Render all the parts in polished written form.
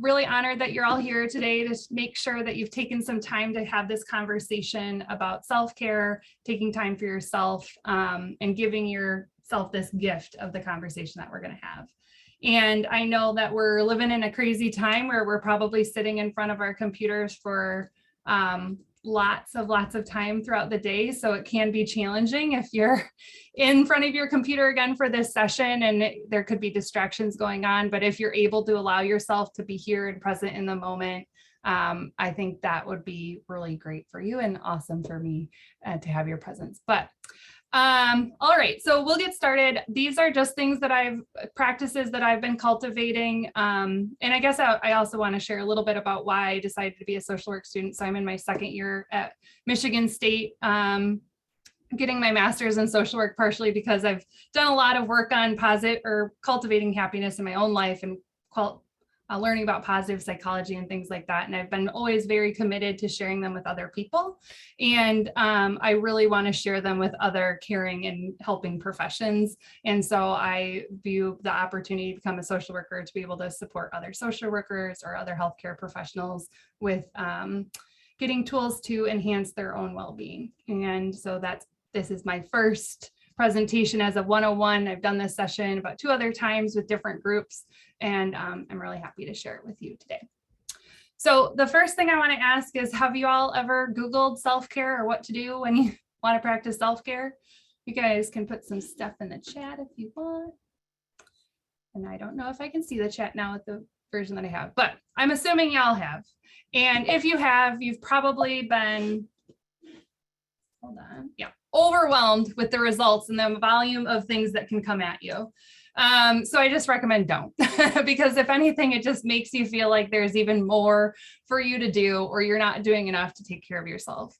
Really honored that you're all here today to make sure that you've taken some time to have this conversation about self-care, taking time for yourself, and giving yourself this gift of the conversation that we're going to have. And I know that we're living in a crazy time where we're probably sitting in front of our computers for lots of time throughout the day. So it can be challenging if you're in front of your computer again for this session, and there could be distractions going on. But if you're able to allow yourself to be here and present in the moment, I think that would be really great for you and awesome for me to have your presence. But all right, so we'll get started. These are just things that practices that I've been cultivating. And I guess I also want to share a little bit about why I decided to be a social work student. So I'm in my second year at Michigan State, getting my master's in social work, partially because I've done a lot of work on cultivating happiness in my own life and learning about positive psychology and things like that. And I've been always very committed to sharing them with other people. And I really want to share them with other caring and helping professions. And so I view the opportunity to become a social worker to be able to support other social workers or other healthcare professionals with getting tools to enhance their own well-being. And so this is my first presentation as a 101. I've done this session about 2 other times with different groups, and I'm really happy to share it with you today. So the first thing I want to ask is, have you all ever Googled self-care or what to do when you want to practice self-care? You guys can put some stuff in the chat if you want. And I don't know if I can see the chat now with the version that I have, but I'm assuming y'all have. And if you have, you've probably been, overwhelmed with the results and the volume of things that can come at you. So I just recommend don't, because if anything, it just makes you feel like there's even more for you to do, or you're not doing enough to take care of yourself.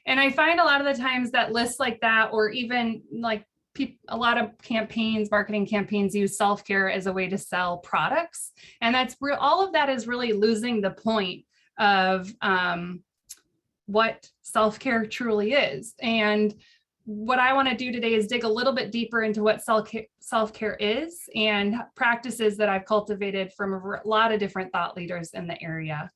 And I find a lot of the times that lists like that, or even like a lot of marketing campaigns use self-care as a way to sell products. And all of that is really losing the point of what self-care truly is. And what I want to do today is dig a little bit deeper into what self-care is and practices that I've cultivated from a lot of different thought leaders in the area.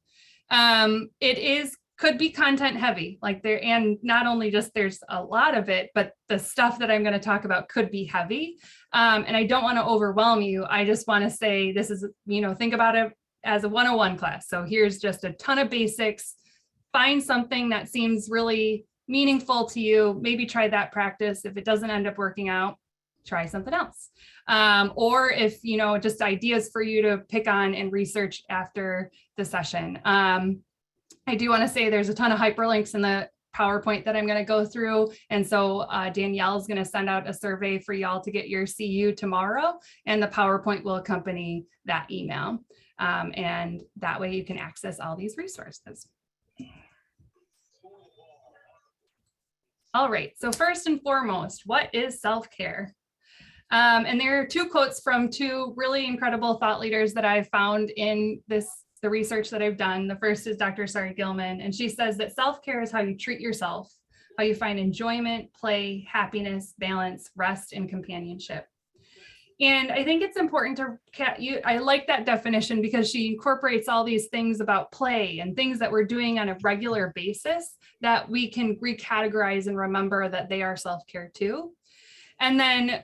Could be content heavy, and not only just there's a lot of it, but the stuff that I'm going to talk about could be heavy. And I don't want to overwhelm you. I just want to say this is, think about it as a 101 class. So here's just a ton of basics. Find something that seems really meaningful to you. Maybe try that practice. If it doesn't end up working out, try something else. Or if, just ideas for you to pick on and research after the session. I do want to say there's a ton of hyperlinks in the PowerPoint that I'm going to go through. And so Danielle is going to send out a survey for y'all to get your CU tomorrow, and the PowerPoint will accompany that email. And that way you can access all these resources. All right, so first and foremost, what is self-care? And there are 2 quotes from 2 really incredible thought leaders that I've found in the research that I've done. The first is Dr. Sari Gilman, and she says that self-care is how you treat yourself, how you find enjoyment, play, happiness, balance, rest, and companionship. And I think it's important I like that definition because she incorporates all these things about play and things that we're doing on a regular basis that we can recategorize and remember that they are self-care too. And then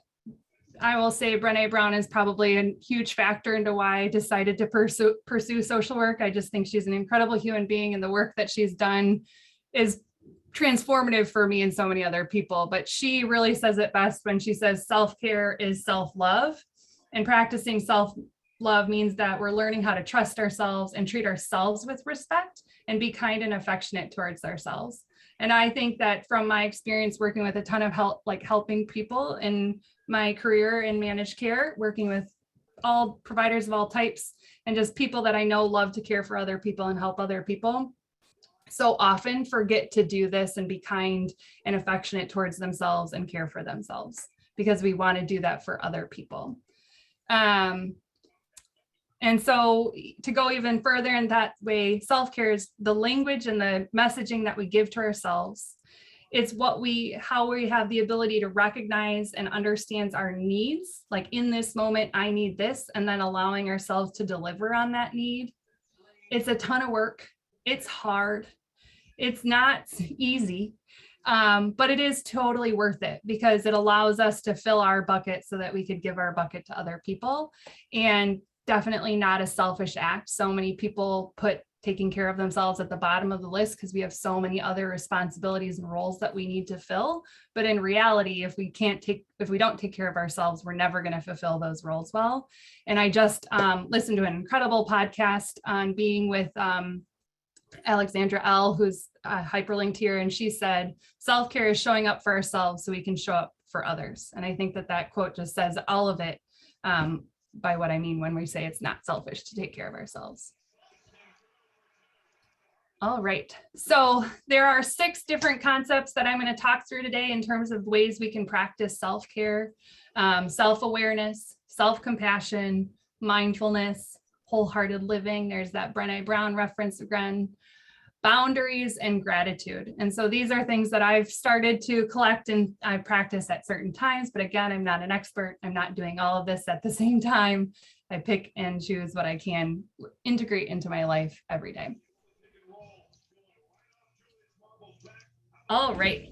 I will say Brené Brown is probably a huge factor into why I decided to pursue social work. I just think she's an incredible human being, and the work that she's done is transformative for me and so many other people. But she really says it best when she says self-care is self-love, and practicing self-love means that we're learning how to trust ourselves and treat ourselves with respect and be kind and affectionate towards ourselves. And I think that from my experience working with a ton of helping people in my career in managed care, working with all providers of all types and just people that I know love to care for other people and help other people, so often forget to do this and be kind and affectionate towards themselves and care for themselves because we want to do that for other people. And so to go even further in that way, self-care is the language and the messaging that we give to ourselves. It's how we have the ability to recognize and understand our needs. Like in this moment, I need this, and then allowing ourselves to deliver on that need It's a ton of work. It's hard. It's not easy, but it is totally worth it because it allows us to fill our bucket so that we could give our bucket to other people, and definitely not a selfish act. So many people put taking care of themselves at the bottom of the list because we have so many other responsibilities and roles that we need to fill. But in reality, if we don't take care of ourselves, we're never going to fulfill those roles well. And I just listened to an incredible podcast on being with Alexandra L., who's hyperlinked here, and she said, self-care is showing up for ourselves so we can show up for others. And I think that quote just says all of it by what I mean when we say it's not selfish to take care of ourselves. All right, so there are 6 different concepts that I'm going to talk through today in terms of ways we can practice self-care, self-awareness, self-compassion, mindfulness, wholehearted living. There's that Brené Brown reference again, boundaries, and gratitude. And so these are things that I've started to collect and I practice at certain times. But again, I'm not an expert. I'm not doing all of this at the same time. I pick and choose what I can integrate into my life every day. All right.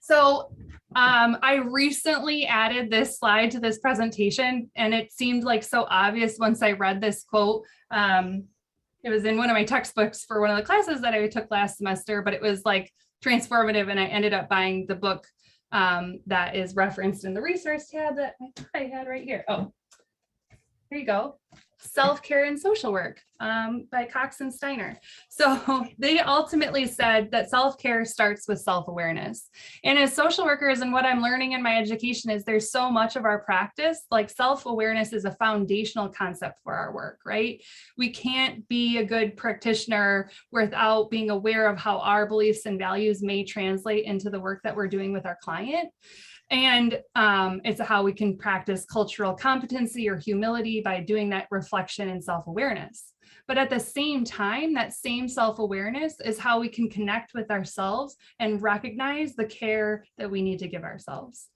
So I recently added this slide to this presentation, and it seemed like so obvious once I read this quote. It was in one of my textbooks for one of the classes that I took last semester, but it was like transformative, and I ended up buying the book that is referenced in the resource tab that I had right here. Oh, here you go. Self-Care and Social Work by Cox and Steiner. So they ultimately said that self-care starts with self-awareness. And as social workers, and what I'm learning in my education is there's so much of our practice, like self-awareness is a foundational concept for our work, right? We can't be a good practitioner without being aware of how our beliefs and values may translate into the work that we're doing with our client. And it's how we can practice cultural competency or humility by doing that reflection and self-awareness. But at the same time, that same self-awareness is how we can connect with ourselves and recognize the care that we need to give ourselves.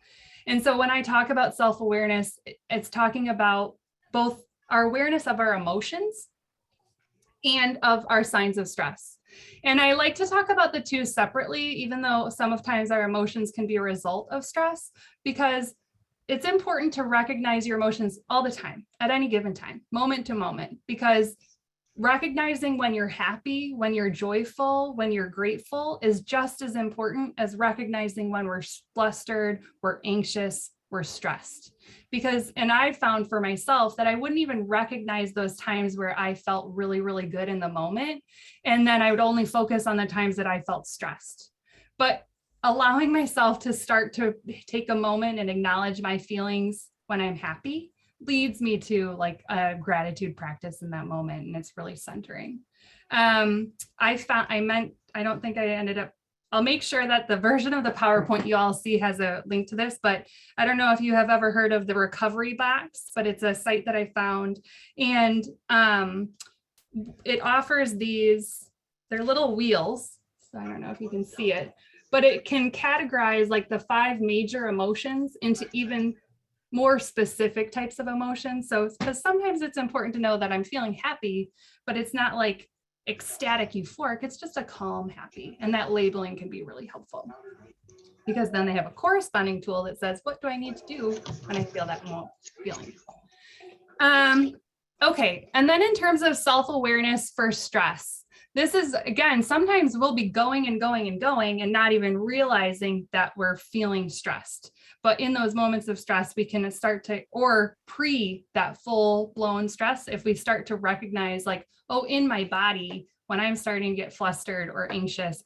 And so when I talk about self-awareness, it's talking about both our awareness of our emotions and of our signs of stress. And I like to talk about the two separately, even though sometimes our emotions can be a result of stress, because it's important to recognize your emotions all the time, at any given time, moment to moment, because recognizing when you're happy, when you're joyful, when you're grateful is just as important as recognizing when we're flustered, we're anxious, we're stressed. Because, and I found for myself that I wouldn't even recognize those times where I felt really, really good in the moment. And then I would only focus on the times that I felt stressed. But allowing myself to start to take a moment and acknowledge my feelings when I'm happy leads me to like a gratitude practice in that moment. And it's really centering. I don't think I ended up, I'll make sure that the version of the PowerPoint you all see has a link to this, but I don't know if you have ever heard of the Recovery Box, but it's a site that I found. And it offers these, they're little wheels. So I don't know if you can see it, but it can categorize like the 5 major emotions into even more specific types of emotions. So, because sometimes it's important to know that I'm feeling happy, but it's not like ecstatic euphoric, it's just a calm happy, and that labeling can be really helpful because then they have a corresponding tool that says, what do I need to do when I feel that feeling? Okay, and then in terms of self-awareness for stress, this is, again, sometimes we'll be going and going and going and not even realizing that we're feeling stressed. But in those moments of stress, we can start to, or pre that full blown stress, if we start to recognize like, oh, in my body, when I'm starting to get flustered or anxious,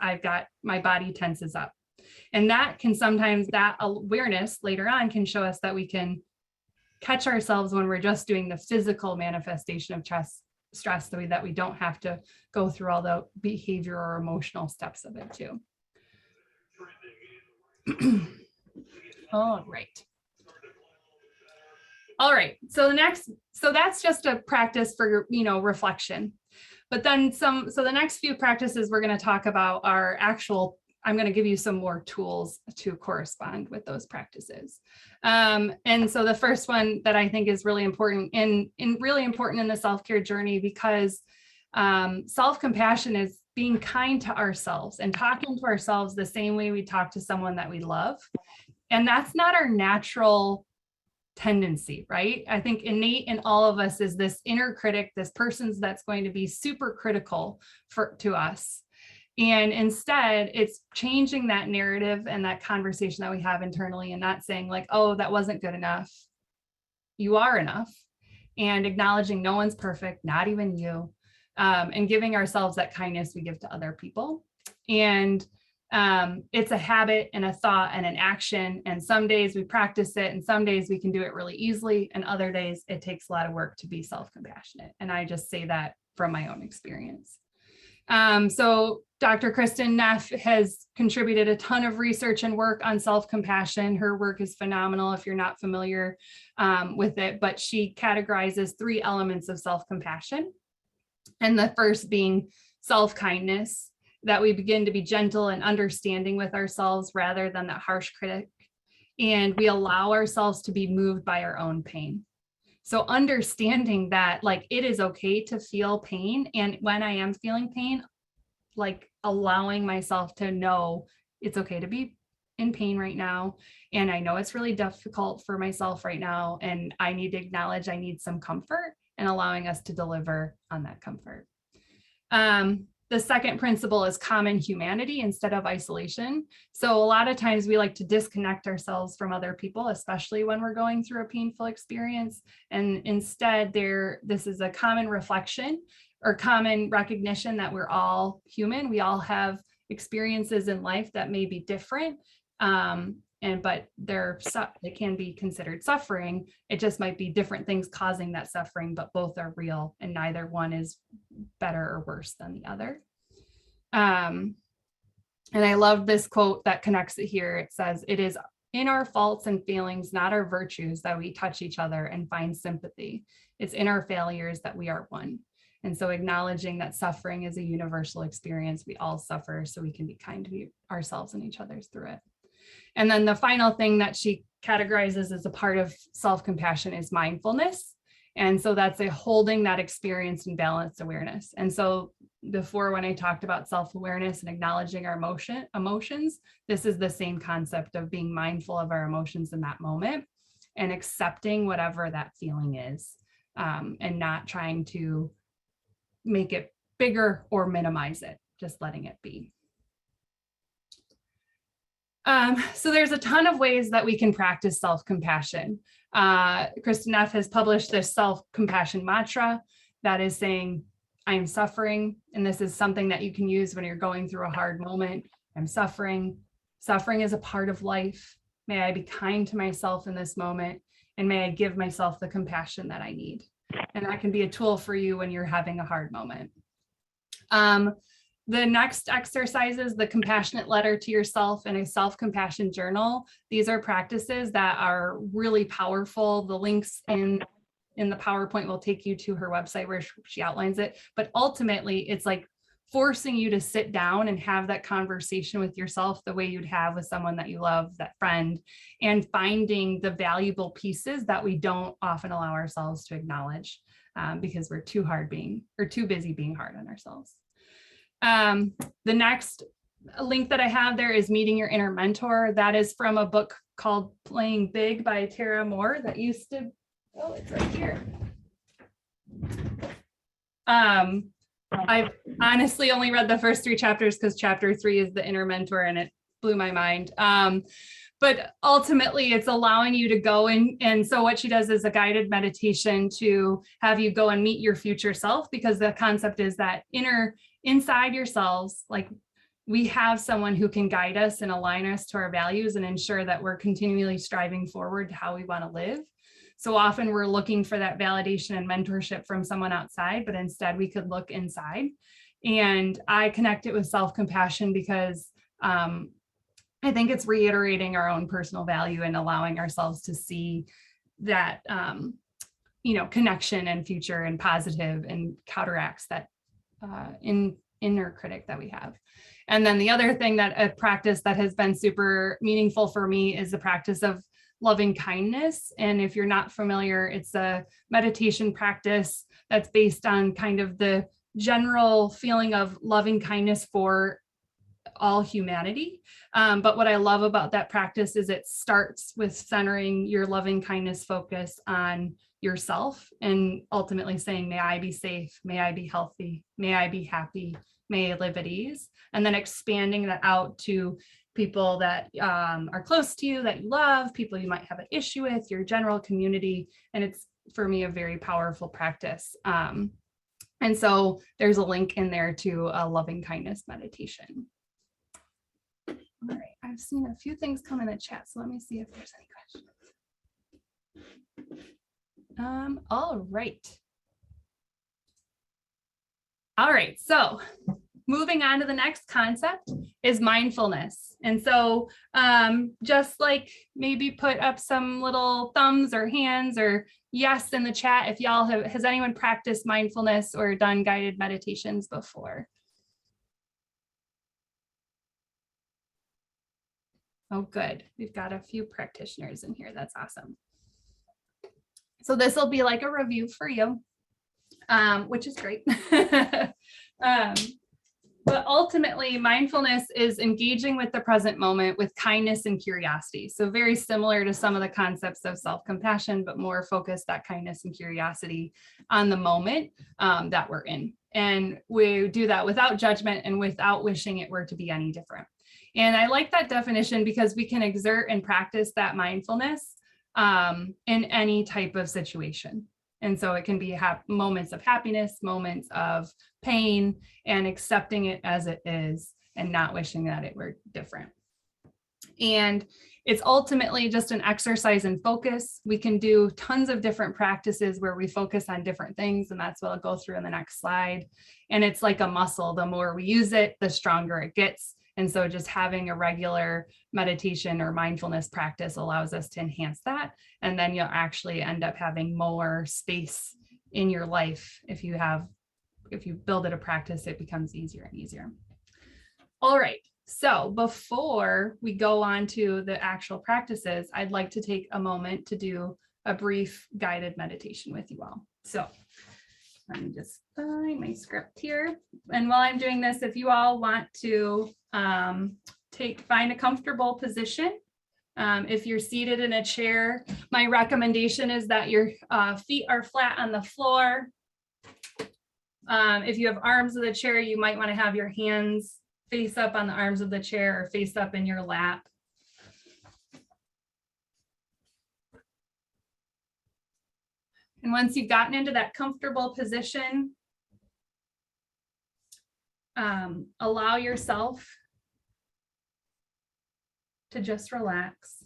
my body tenses up. And that can sometimes, that awareness later on can show us that we can catch ourselves when we're just doing the physical manifestation of stress that we don't have to go through all the behavior or emotional steps of it too. All right. All right. So that's just a practice for, reflection. But then so the next few practices we're going to talk about are I'm going to give you some more tools to correspond with those practices. And so the first one that I think is really important really important in the self-care journey, because Self-compassion is being kind to ourselves and talking to ourselves the same way we talk to someone that we love. And that's not our natural tendency, right? I think innate in all of us is this inner critic, this person's that's going to be super critical to us. And instead, it's changing that narrative and that conversation that we have internally and not saying like, oh, that wasn't good enough. You are enough. And acknowledging no one's perfect, not even you. And giving ourselves that kindness we give to other people. And it's a habit and a thought and an action. And some days we practice it and some days we can do it really easily. And other days it takes a lot of work to be self-compassionate. And I just say that from my own experience. So Dr. Kristen Neff has contributed a ton of research and work on self-compassion. Her work is phenomenal if you're not familiar with it, but she categorizes 3 elements of self-compassion. And the first being self-kindness, that we begin to be gentle and understanding with ourselves rather than that harsh critic. And we allow ourselves to be moved by our own pain. So understanding that like it is okay to feel pain. And when I am feeling pain, like allowing myself to know it's okay to be in pain right now. And I know it's really difficult for myself right now. And I need to acknowledge I need some comfort and allowing us to deliver on that comfort. The second principle is common humanity instead of isolation. So a lot of times we like to disconnect ourselves from other people, especially when we're going through a painful experience. And instead this is a common reflection or common recognition that we're all human. We all have experiences in life that may be different. But they can be considered suffering. It just might be different things causing that suffering, but both are real and neither one is better or worse than the other. And I love this quote that connects it here. It says, "It is in our faults and failings, not our virtues, that we touch each other and find sympathy. It's in our failures that we are one." And so acknowledging that suffering is a universal experience, we all suffer, so we can be kind to ourselves and each other through it. And then the final thing that she categorizes as a part of self-compassion is mindfulness. And so that's a holding that experience and balanced awareness. And so before, when I talked about self-awareness and acknowledging our emotions, this is the same concept of being mindful of our emotions in that moment and accepting whatever that feeling is, and not trying to make it bigger or minimize it, just letting it be. So there's a ton of ways that we can practice self-compassion. Kristen Neff has published this self-compassion mantra that is saying, I am suffering. And this is something that you can use when you're going through a hard moment. I'm suffering. Suffering is a part of life. May I be kind to myself in this moment, and may I give myself the compassion that I need. And that can be a tool for you when you're having a hard moment. The next exercise is the compassionate letter to yourself and a self-compassion journal. These are practices that are really powerful. The links in the PowerPoint will take you to her website where she outlines it. But ultimately, it's like forcing you to sit down and have that conversation with yourself the way you'd have with someone that you love, that friend, and finding the valuable pieces that we don't often allow ourselves to acknowledge because we're too busy being hard on ourselves. The next link that I have there is Meeting Your Inner Mentor. That is from a book called Playing Big by Tara Moore that used to, oh, it's right here. I've honestly only read the first 3 chapters because chapter 3 is the inner mentor and it blew my mind. But ultimately it's allowing you to go in. And so what she does is a guided meditation to have you go and meet your future self, because the concept is that inside yourselves, like we have someone who can guide us and align us to our values and ensure that we're continually striving forward to how we want to live. So often we're looking for that validation and mentorship from someone outside, but instead we could look inside. And I connect it with self-compassion because I think it's reiterating our own personal value and allowing ourselves to see that, connection and future and positive, and counteracts that inner critic that we have. And then the other thing that a practice that has been super meaningful for me is the practice of loving kindness. And if you're not familiar, it's a meditation practice that's based on kind of the general feeling of loving kindness for all humanity. But what I love about that practice is it starts with centering your loving kindness focus on yourself and ultimately saying, may I be safe, may I be healthy, may I be happy, may I live at ease, and then expanding that out to people that are close to you, that you love, people you might have an issue with, your general community. And it's, for me, a very powerful practice. And so there's a link in there to a loving kindness meditation. All right, I've seen a few things come in the chat, so let me see if there's any questions. All right, so moving on to the next concept is mindfulness. And so just like maybe put up some little thumbs or hands or yes in the chat if y'all has anyone practiced mindfulness or done guided meditations before? Oh, good. We've got a few practitioners in here. That's awesome. So this will be like a review for you, which is great. But ultimately, mindfulness is engaging with the present moment with kindness and curiosity. So very similar to some of the concepts of self-compassion, but more focused, that kindness and curiosity on the moment that we're in. And we do that without judgment and without wishing it were to be any different. And I like that definition because we can exert and practice that mindfulness in any type of situation. And so it can be moments of happiness, moments of pain, and accepting it as it is and not wishing that it were different. And it's ultimately just an exercise in focus. We can do tons of different practices where we focus on different things, and that's what I'll go through in the next slide. And it's like a muscle. The more we use it, the stronger it gets. And so just having a regular meditation or mindfulness practice allows us to enhance that. And then you'll actually end up having more space in your life. If you build it a practice, it becomes easier and easier. All right. So before we go on to the actual practices, I'd like to take a moment to do a brief guided meditation with you all. So let me just find my script here. And while I'm doing this, if you all want to find a comfortable position, if you're seated in a chair, my recommendation is that your feet are flat on the floor. If you have arms of the chair, you might want to have your hands face up on the arms of the chair or face up in your lap. And once you've gotten into that comfortable position, allow yourself to just relax.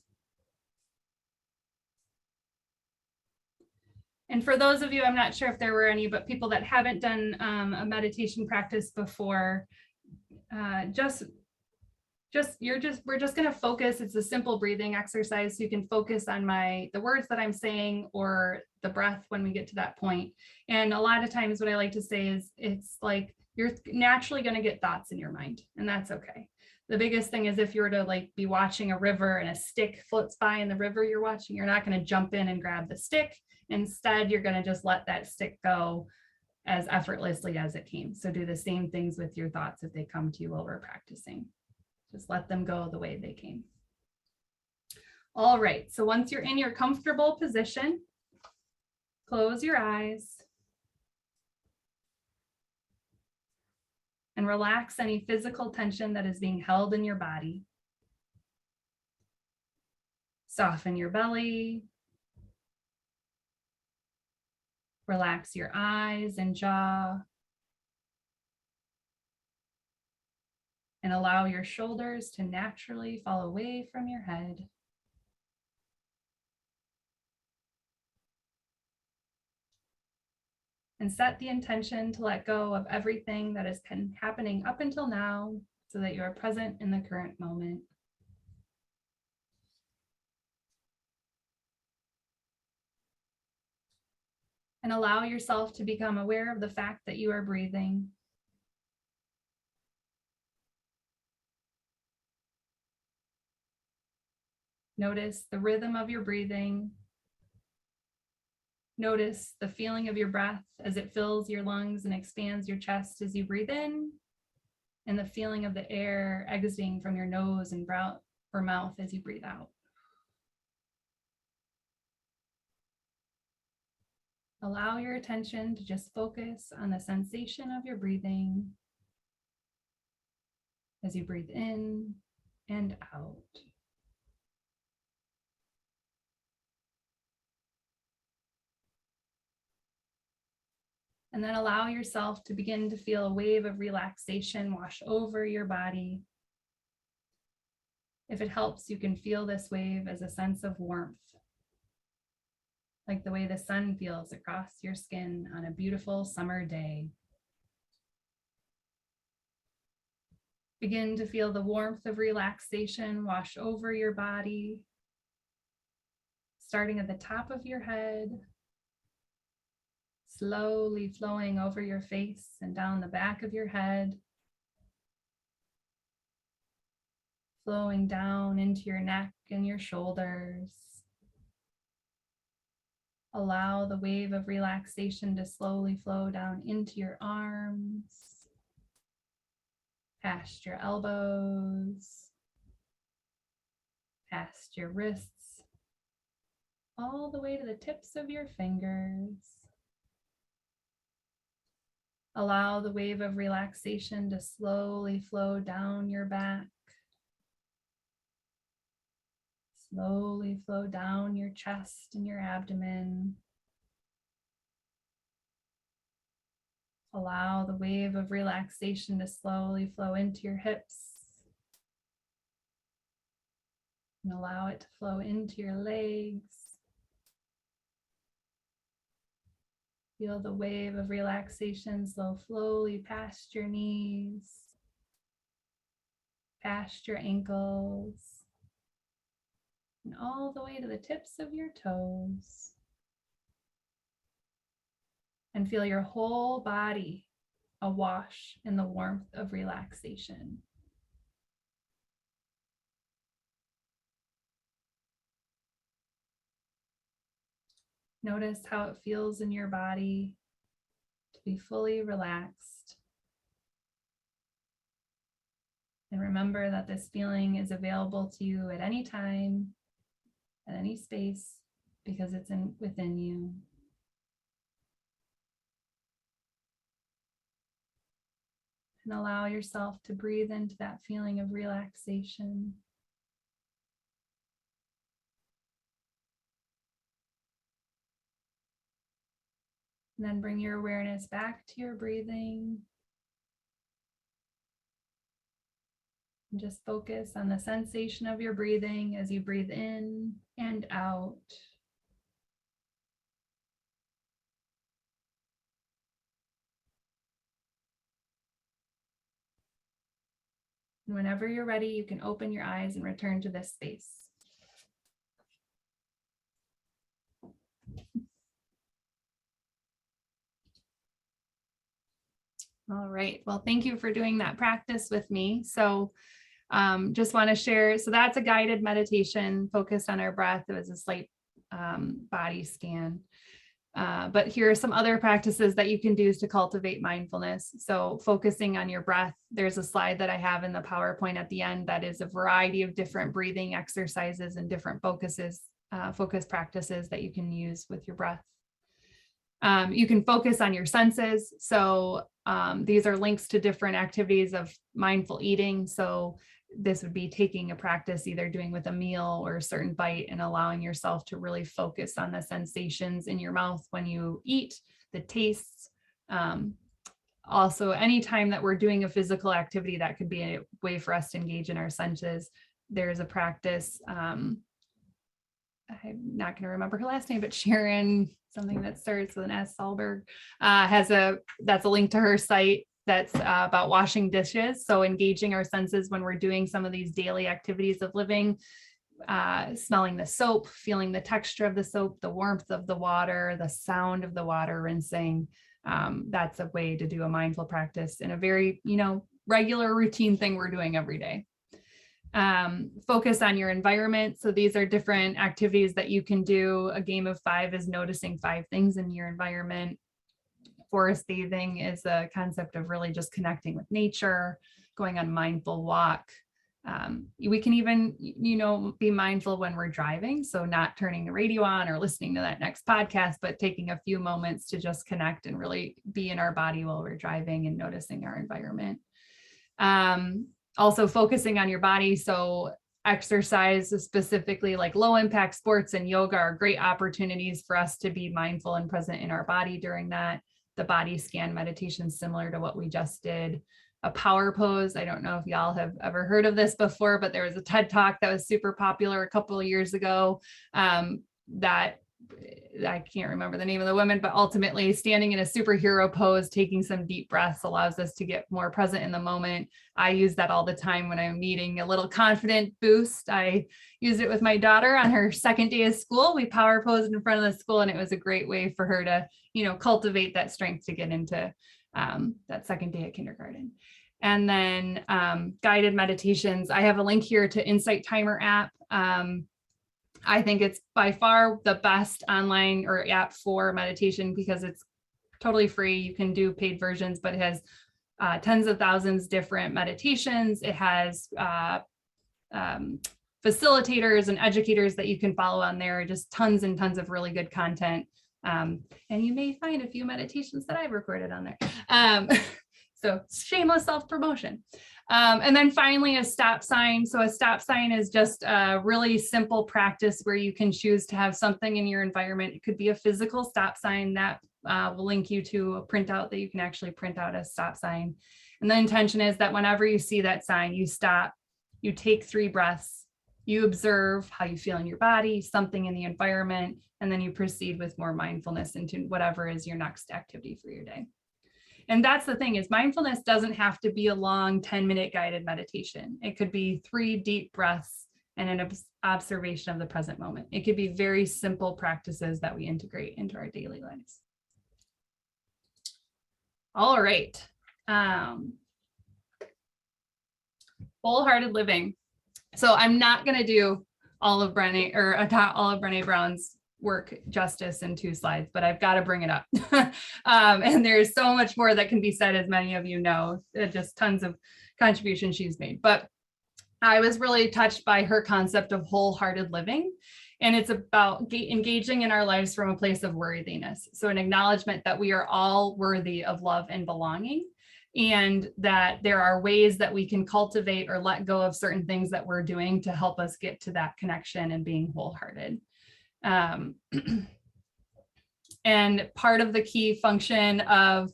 And for those of you, I'm not sure if there were any, but people that haven't done a meditation practice before, we're just going to focus. It's a simple breathing exercise. So you can focus on the words that I'm saying or the breath when we get to that point. And a lot of times what I like to say is it's like you're naturally going to get thoughts in your mind, and that's okay. The biggest thing is if you were to be watching a river and a stick floats by in the river you're watching, you're not going to jump in and grab the stick. Instead, you're going to just let that stick go as effortlessly as it came. So do the same things with your thoughts if they come to you while we're practicing. Just let them go the way they came. All right, so once you're in your comfortable position, close your eyes and relax any physical tension that is being held in your body. Soften your belly. Relax your eyes and jaw. And allow your shoulders to naturally fall away from your head. And set the intention to let go of everything that has been happening up until now so that you are present in the current moment. And allow yourself to become aware of the fact that you are breathing. Notice the rhythm of your breathing. Notice the feeling of your breath as it fills your lungs and expands your chest as you breathe in, and the feeling of the air exiting from your nose and brow or mouth as you breathe out. Allow your attention to just focus on the sensation of your breathing as you breathe in and out. And then allow yourself to begin to feel a wave of relaxation wash over your body. If it helps, you can feel this wave as a sense of warmth, like the way the sun feels across your skin on a beautiful summer day. Begin to feel the warmth of relaxation wash over your body, starting at the top of your head, slowly flowing over your face and down the back of your head, flowing down into your neck and your shoulders. Allow the wave of relaxation to slowly flow down into your arms, past your elbows, past your wrists, all the way to the tips of your fingers. Allow the wave of relaxation to slowly flow down your back, slowly flow down your chest and your abdomen. Allow the wave of relaxation to slowly flow into your hips, and allow it to flow into your legs. Feel the wave of relaxation slowly past your knees, past your ankles, and all the way to the tips of your toes. And feel your whole body awash in the warmth of relaxation. Notice how it feels in your body to be fully relaxed. And remember that this feeling is available to you at any time, at any space, because it's within you. And allow yourself to breathe into that feeling of relaxation. And then bring your awareness back to your breathing. And just focus on the sensation of your breathing as you breathe in and out. And whenever you're ready, you can open your eyes and return to this space. All right. Well, thank you for doing that practice with me. So just want to share. So that's a guided meditation focused on our breath. It was a slight body scan. But here are some other practices that you can do to cultivate mindfulness. So focusing on your breath, there's a slide that I have in the PowerPoint at the end that is a variety of different breathing exercises and different focus practices that you can use with your breath. You can focus on your senses. So these are links to different activities of mindful eating. So this would be taking a practice, either doing with a meal or a certain bite, and allowing yourself to really focus on the sensations in your mouth when you eat, the tastes. Also, anytime that we're doing a physical activity, that could be a way for us to engage in our senses. There's a practice, I'm not going to remember her last name, but Sharon, something that starts with an S, Solberg, that's a link to her site that's about washing dishes. So engaging our senses when we're doing some of these daily activities of living, smelling the soap, feeling the texture of the soap, the warmth of the water, the sound of the water rinsing. That's a way to do a mindful practice in a very, regular routine thing we're doing every day. Focus on your environment. So these are different activities that you can do. A game of 5 is noticing 5 things in your environment. Forest bathing is a concept of really just connecting with nature, going on a mindful walk. We can even, be mindful when we're driving. So not turning the radio on or listening to that next podcast, but taking a few moments to just connect and really be in our body while we're driving and noticing our environment. Also focusing on your body. So exercise, specifically like low impact sports and yoga, are great opportunities for us to be mindful and present in our body during that. The body scan meditation, similar to what we just did. A power pose. I don't know if y'all have ever heard of this before, but there was a TED Talk that was super popular a couple of years ago, that I can't remember the name of the woman, but ultimately standing in a superhero pose, taking some deep breaths allows us to get more present in the moment. I use that all the time when I'm needing a little confident boost. I used it with my daughter on her second day of school. We power posed in front of the school, and it was a great way for her to, cultivate that strength to get into that second day at kindergarten. And then guided meditations. I have a link here to Insight Timer app. I think it's by far the best online or app for meditation because it's totally free. You can do paid versions, but it has tens of thousands different meditations. It has facilitators and educators that you can follow on there, just tons and tons of really good content. And you may find a few meditations that I've recorded on there. So shameless self-promotion. And then finally, a stop sign. So a stop sign is just a really simple practice where you can choose to have something in your environment. It could be a physical stop sign that will link you to a printout that you can actually print out a stop sign. And the intention is that whenever you see that sign, you stop, you take 3 breaths, you observe how you feel in your body, something in the environment, and then you proceed with more mindfulness into whatever is your next activity for your day. And that's the thing, is mindfulness doesn't have to be a long 10-minute guided meditation. It could be 3 deep breaths and an observation of the present moment. It could be very simple practices that we integrate into our daily lives. All right. Wholehearted living. So I'm not going to do all of Brené Brown's work justice in 2 slides, but I've got to bring it up. And there's so much more that can be said, as many of you know, just tons of contributions she's made. But I was really touched by her concept of wholehearted living. And it's about engaging in our lives from a place of worthiness. So an acknowledgement that we are all worthy of love and belonging, and that there are ways that we can cultivate or let go of certain things that we're doing to help us get to that connection and being wholehearted. And part of the key function of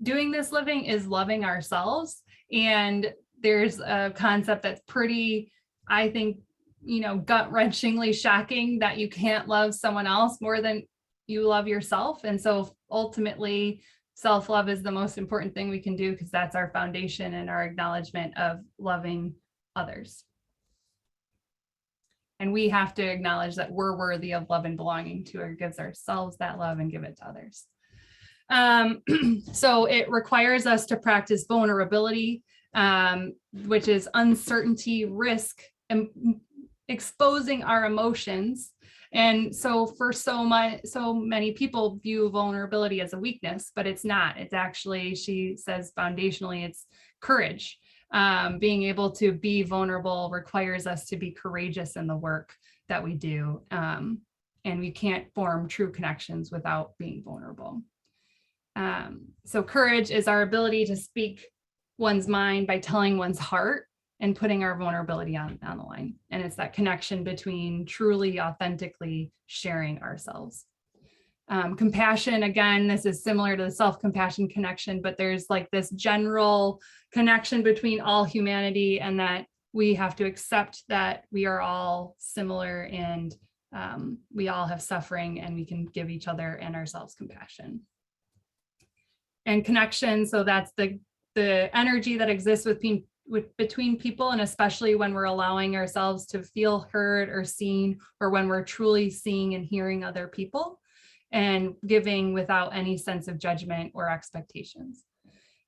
doing this living is loving ourselves. And there's a concept that's pretty, I think, gut-wrenchingly shocking, that you can't love someone else more than you love yourself. And so ultimately, self-love is the most important thing we can do, because that's our foundation and our acknowledgement of loving others. And we have to acknowledge that we're worthy of love and belonging to, or gives ourselves that love and give it to others. So it requires us to practice vulnerability, which is uncertainty, risk, and exposing our emotions. And so for so many people view vulnerability as a weakness, but it's not. It's actually, she says, foundationally, it's courage. Being able to be vulnerable requires us to be courageous in the work that we do. And we can't form true connections without being vulnerable. So courage is our ability to speak one's mind by telling one's heart and putting our vulnerability on the line. And it's that connection between truly, authentically sharing ourselves. Compassion, again, this is similar to the self-compassion connection, but there's like this general connection between all humanity, and that we have to accept that we are all similar, and we all have suffering, and we can give each other and ourselves compassion. And connection, so that's the energy that exists between people, and especially when we're allowing ourselves to feel heard or seen, or when we're truly seeing and hearing other people, and giving without any sense of judgment or expectations.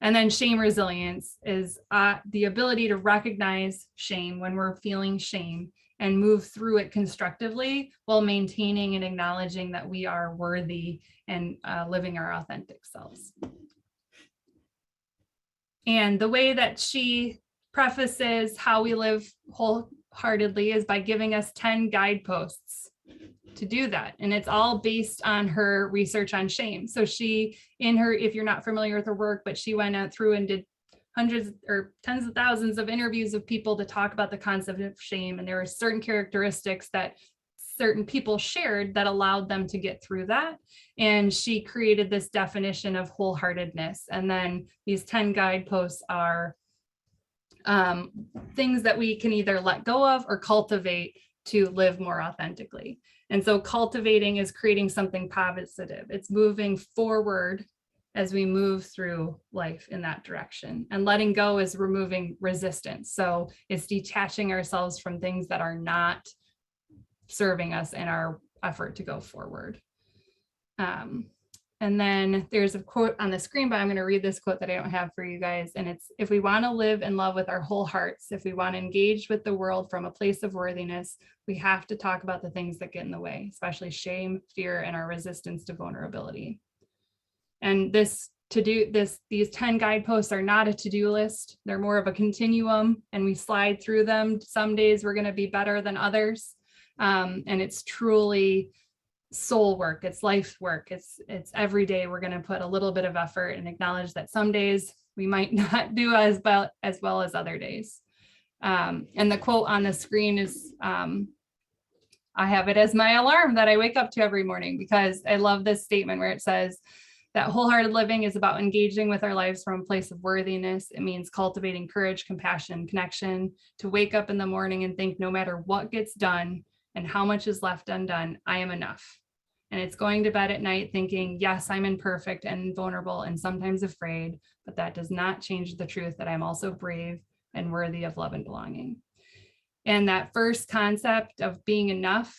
And then shame resilience is the ability to recognize shame when we're feeling shame and move through it constructively while maintaining and acknowledging that we are worthy and living our authentic selves. And the way that she prefaces how we live wholeheartedly is by giving us 10 guideposts to do that. And it's all based on her research on shame. So she, if you're not familiar with her work, but she went out through and did hundreds or tens of thousands of interviews of people to talk about the concept of shame. And there were certain characteristics that certain people shared that allowed them to get through that. And she created this definition of wholeheartedness. And then these 10 guideposts are things that we can either let go of or cultivate to live more authentically. And so cultivating is creating something positive. It's moving forward as we move through life in that direction. And letting go is removing resistance. So it's detaching ourselves from things that are not serving us in our effort to go forward. And then there's a quote on the screen, but I'm going to read this quote that I don't have for you guys. And it's, if we want to live in love with our whole hearts, if we want to engage with the world from a place of worthiness, we have to talk about the things that get in the way, especially shame, fear, and our resistance to vulnerability. And these 10 guideposts are not a to-do list. They're more of a continuum, and we slide through them. Some days we're going to be better than others. And it's truly soul work, it's life work, it's every day we're going to put a little bit of effort and acknowledge that some days we might not do as well as other days. And the quote on the screen is, I have it as my alarm that I wake up to every morning, because I love this statement where it says that wholehearted living is about engaging with our lives from a place of worthiness. It means cultivating courage, compassion, connection, to wake up in the morning and think, no matter what gets done and how much is left undone, I am enough. And it's going to bed at night thinking, yes, I'm imperfect and vulnerable and sometimes afraid, but that does not change the truth that I'm also brave and worthy of love and belonging. And that first concept of being enough,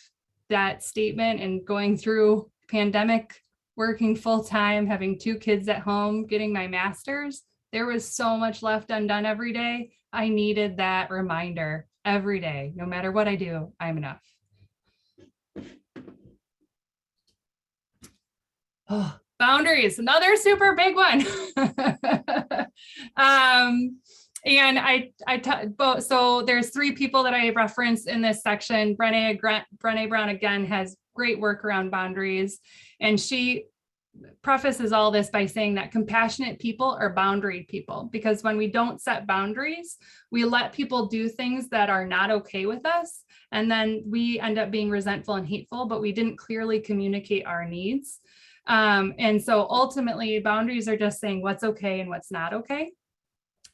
that statement, and going through pandemic, working full time, having 2 kids at home, getting my master's, there was so much left undone every day. I needed that reminder every day, no matter what I do, I'm enough. Oh, boundaries, another super big one. So there's 3 people that I referenced in this section. Brené Brown, again, has great work around boundaries. And she prefaces all this by saying that compassionate people are boundary people, because when we don't set boundaries, we let people do things that are not okay with us. And then we end up being resentful and hateful, but we didn't clearly communicate our needs. And so ultimately, boundaries are just saying what's okay and what's not okay.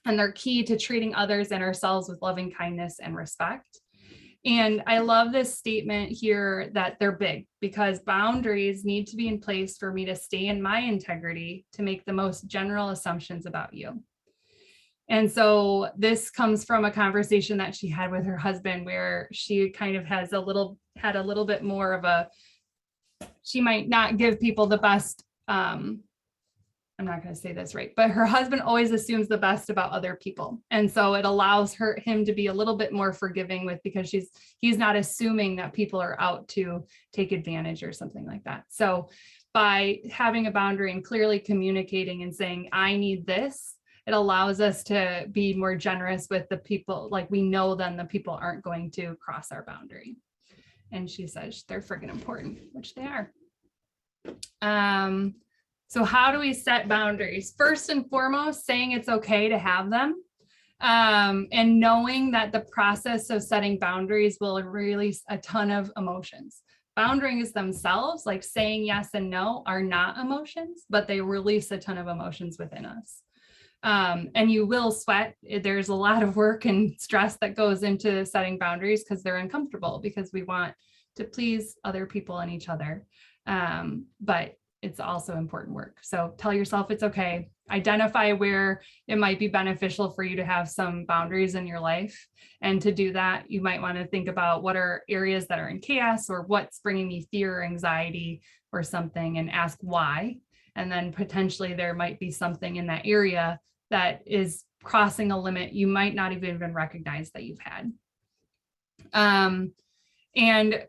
And they're key to treating others and ourselves with loving kindness and respect. And I love this statement here that they're big, because boundaries need to be in place for me to stay in my integrity, to make the most general assumptions about you. And so this comes from a conversation that she had with her husband, where she kind of had a little bit more of a, she might not give people the best, I'm not going to say this right, but her husband always assumes the best about other people. And so it allows him to be a little bit more forgiving with, because he's not assuming that people are out to take advantage or something like that. So by having a boundary and clearly communicating and saying, I need this, it allows us to be more generous with the people. Like, we know then the people aren't going to cross our boundary. And she says they're freaking important, which they are. So how do we set boundaries? First and foremost, saying it's okay to have them, and knowing that the process of setting boundaries will release a ton of emotions. Boundaries themselves, like saying yes and no, are not emotions, but they release a ton of emotions within us. And you will sweat. There's a lot of work and stress that goes into setting boundaries, because they're uncomfortable, because we want to please other people and each other. But it's also important work. So tell yourself it's okay. Identify where it might be beneficial for you to have some boundaries in your life. And to do that, you might want to think about what are areas that are in chaos, or what's bringing me fear or anxiety or something, and ask why. And then potentially there might be something in that area that is crossing a limit you might not even recognize that you've had. And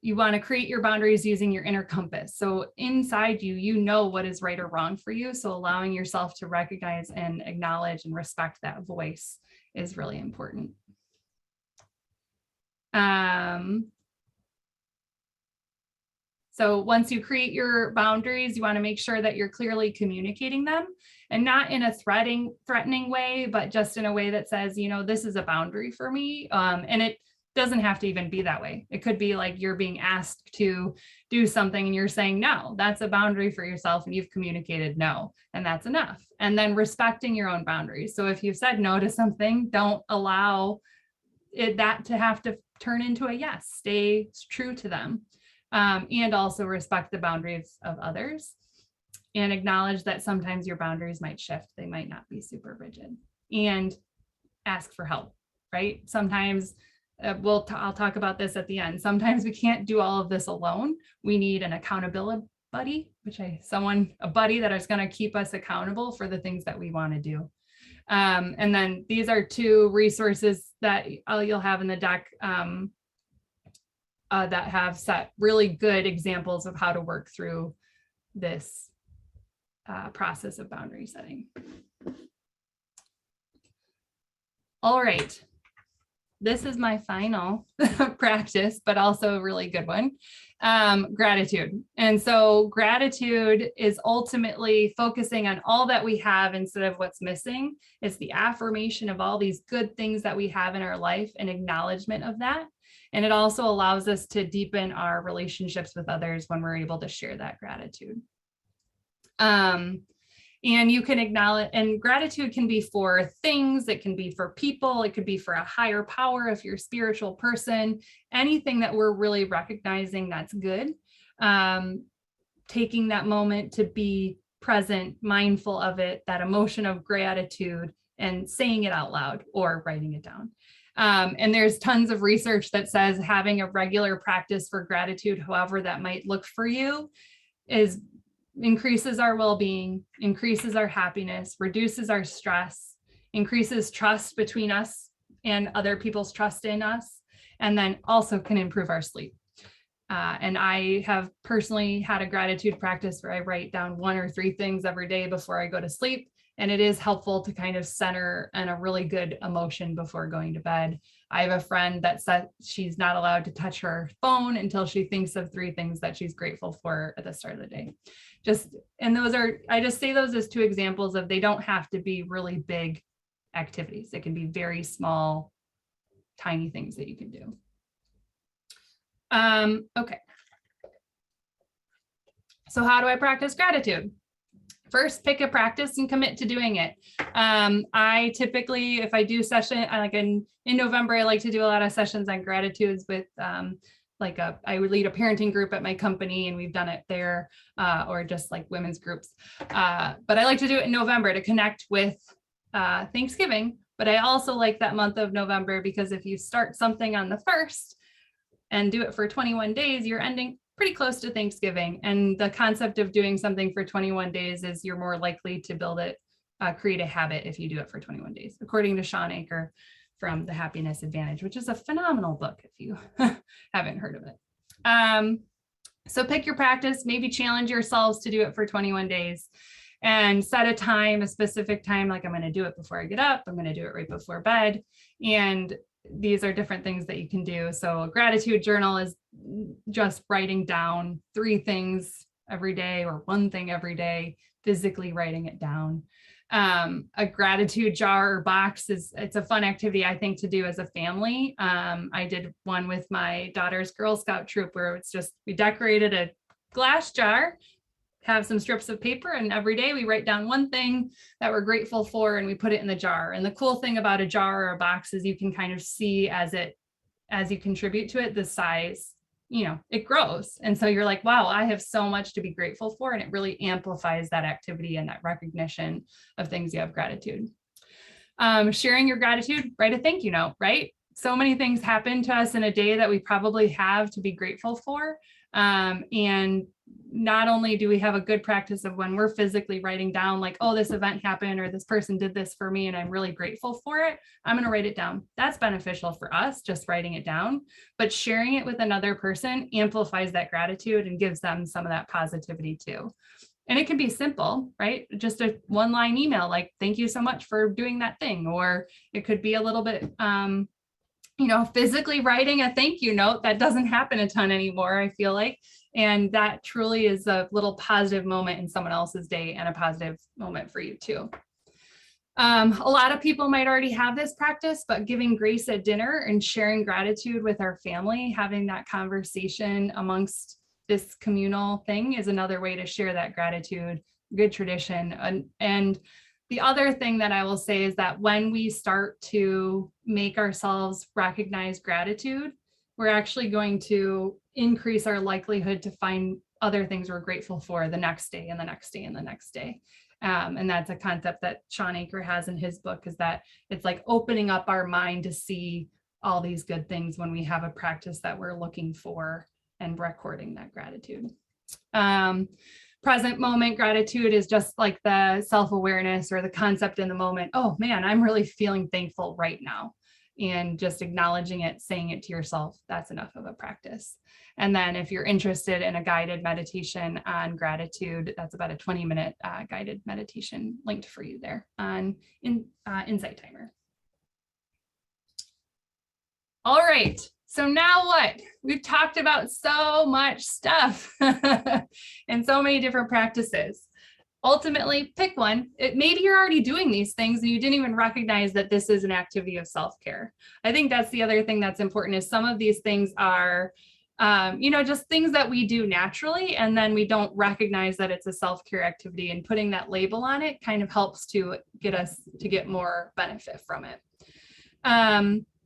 you want to create your boundaries using your inner compass. So inside you, you know what is right or wrong for you. So allowing yourself to recognize and acknowledge and respect that voice is really important. So once you create your boundaries, you want to make sure that you're clearly communicating them, and not in a threatening way, but just in a way that says, you know, this is a boundary for me. And it doesn't have to even be that way. It could be like you're being asked to do something and you're saying, no, that's a boundary for yourself, and you've communicated no, and that's enough. And then respecting your own boundaries. So if you said no to something, don't allow that to have to turn into a yes. Stay true to them. And also respect the boundaries of others, and acknowledge that sometimes your boundaries might shift. They might not be super rigid, and ask for help, right? Sometimes I'll talk about this at the end. Sometimes we can't do all of this alone. We need an accountability buddy, a buddy that is going to keep us accountable for the things that we want to do. And then these are 2 resources that you'll have in the deck that have set really good examples of how to work through this process of boundary setting. All right. This is my final practice, but also a really good one, gratitude. And so gratitude is ultimately focusing on all that we have instead of what's missing. It's the affirmation of all these good things that we have in our life and acknowledgement of that. And it also allows us to deepen our relationships with others when we're able to share that gratitude. And you can acknowledge, and gratitude can be for things, it can be for people, it could be for a higher power if you're a spiritual person, anything that we're really recognizing that's good. Taking that moment to be present, mindful of it, that emotion of gratitude, and saying it out loud or writing it down. And there's tons of research that says having a regular practice for gratitude, however that might look for you, increases our well-being, increases our happiness, reduces our stress, increases trust between us and other people's trust in us, and then also can improve our sleep. And I have personally had a gratitude practice where I write down 1 or 3 things every day before I go to sleep. And it is helpful to kind of center in a really good emotion before going to bed. I have a friend that said she's not allowed to touch her phone until she thinks of 3 things that she's grateful for at the start of the day. I just say those as 2 examples of, they don't have to be really big activities. It can be very small, tiny things that you can do. Okay. So how do I practice gratitude? First, pick a practice and commit to doing it. I typically, if I do session, in November, I like to do a lot of sessions on gratitudes with I would lead a parenting group at my company, and we've done it there, or just like women's groups. But I like to do it in November to connect with Thanksgiving. But I also like that month of November because if you start something on the 1st and do it for 21 days, you're ending pretty close to Thanksgiving. And the concept of doing something for 21 days is you're more likely to build it, create a habit if you do it for 21 days, according to Sean Anker from The Happiness Advantage, which is a phenomenal book if you haven't heard of it. So pick your practice, maybe challenge yourselves to do it for 21 days and set a time, a specific time, like I'm going to do it before I get up, I'm going to do it right before bed. And these are different things that you can do. So a gratitude journal is just writing down 3 things every day or 1 thing every day, physically writing it down. A gratitude jar or box it's a fun activity, I think, to do as a family. I did one with my daughter's Girl Scout troop where it's just, we decorated a glass jar, have some strips of paper, and every day we write down 1 thing that we're grateful for and we put it in the jar. And the cool thing about a jar or a box is you can kind of see as you contribute to it, the size, it grows. And so you're like, wow, I have so much to be grateful for. And it really amplifies that activity and that recognition of things you have gratitude. Sharing your gratitude, write a thank you note, right? So many things happen to us in a day that we probably have to be grateful for. And not only do we have a good practice of when we're physically writing down like, oh, this event happened or this person did this for me and I'm really grateful for it, I'm going to write it down. That's beneficial for us, just writing it down, but sharing it with another person amplifies that gratitude and gives them some of that positivity too. And it can be simple, right? Just a one-line email, like, thank you so much for doing that thing. Or it could be a little bit, physically writing a thank you note. That doesn't happen a ton anymore, I feel like. And that truly is a little positive moment in someone else's day and a positive moment for you too. A lot of people might already have this practice, but giving grace at dinner and sharing gratitude with our family, having that conversation amongst this communal thing is another way to share that gratitude, good tradition. And the other thing that I will say is that when we start to make ourselves recognize gratitude, we're actually going to increase our likelihood to find other things we're grateful for the next day and the next day and the next day. And that's a concept that Sean Anker has in his book, is that it's like opening up our mind to see all these good things when we have a practice that we're looking for and recording that gratitude. Present moment gratitude is just like the self-awareness or the concept in the moment. Oh man, I'm really feeling thankful right now. And just acknowledging it, saying it to yourself, that's enough of a practice. And then if you're interested in a guided meditation on gratitude, that's about a 20-minute guided meditation linked for you there on Insight Timer. All right, so now what? We've talked about so much stuff and so many different practices. Ultimately, pick one. Maybe you're already doing these things and you didn't even recognize that this is an activity of self-care. I think that's the other thing that's important, is some of these things are, just things that we do naturally, and then we don't recognize that it's a self-care activity, and putting that label on it kind of helps to get us to get more benefit from it.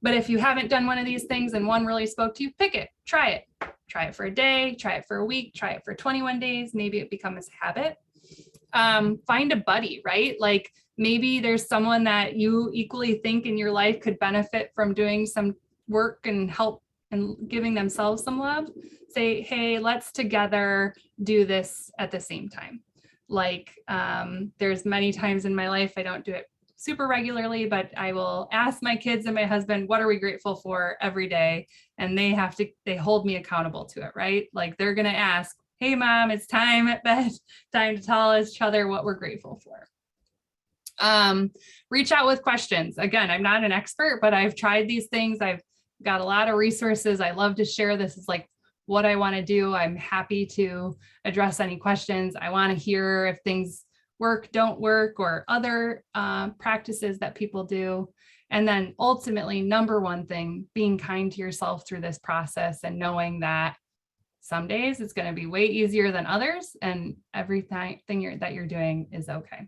But if you haven't done one of these things and one really spoke to you, pick it, try it. Try it for a day, try it for a week, try it for 21 days. Maybe it becomes a habit. Find a buddy, right? Like maybe there's someone that you equally think in your life could benefit from doing some work and help and giving themselves some love. Say, hey, let's together do this at the same time. Like there's many times in my life, I don't do it super regularly, but I will ask my kids and my husband, what are we grateful for every day? And they hold me accountable to it, right? Like they're going to ask, hey mom, it's time at bed, time to tell each other what we're grateful for. Reach out with questions. Again, I'm not an expert, but I've tried these things. I've got a lot of resources. I love to share. This is like what I want to do. I'm happy to address any questions. I want to hear if things work, don't work, or other practices that people do. And then ultimately, number one thing, being kind to yourself through this process and knowing that some days it's going to be way easier than others, and everything that you're doing is okay.